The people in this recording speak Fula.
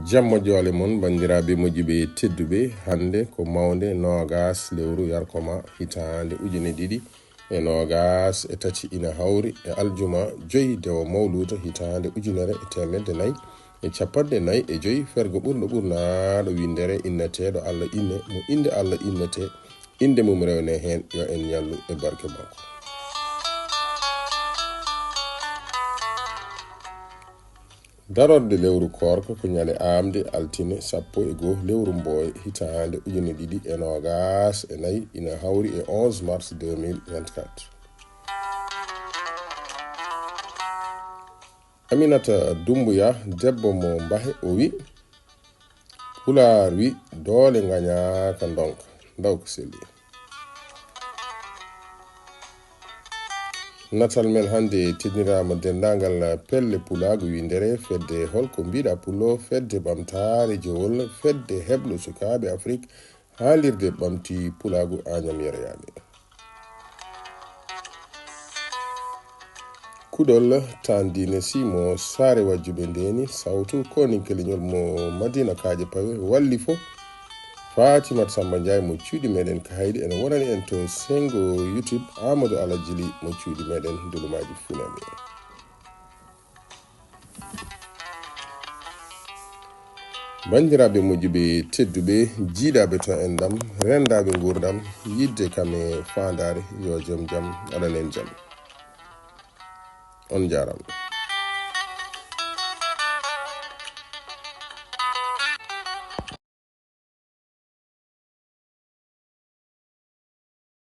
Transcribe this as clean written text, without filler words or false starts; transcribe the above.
Jammo jole mon bandiraɓe moƴƴuɓe tedduɓe hande ko mawde nogas lewru yarkoma hitande ujune ɗiɗi e nogas e tati ina hawri e aljuma joyi dewo mawluta hitande ujunere e temedde nayyi e capanɗe nayyi e joyi fergo ɓurɗo ɓurnaɗo windere inneteɗo Allah inne mo inde Allah innete inde mum rewne hen yo en ñallu e barke makko. Darorde lewru korko ko ñande amde altine 11 lewru mboye hitande ujune ɗiɗi e nogas e nayyi ina hawri e 11 mars 2024. Aminata Dumbuya debbo mo Mbahe o wi Pulaar wi doole gañaka donka ndaw ko selli. Natal men hande teddinirama dendagal pelle pulago windere fedde holko mbiɗa pullo fedde ɓamtare jowol fedde heblo sukaɓe Afrique haalirde ɓamti pulago añam yereyaɓe. Kuɗol tandine simo sare wajjuɓe ndeni sawtu koninkeliñol mo Madina Kaje Pawe walli fo Fatimat Samba Ndiaye mo cuuɗi meɗen Kahaydi ene wonani en to sengo YouTube Amadou Alajili mo cuuɗi meɗen Dulumaji Funami. Bandiraɓe moƴƴuɓe tedduɓe jiiɗaɓe to en ɗam rendaɓe gurdam yidde kam e fandare yo joom jaam aɗanen jaam on jarama.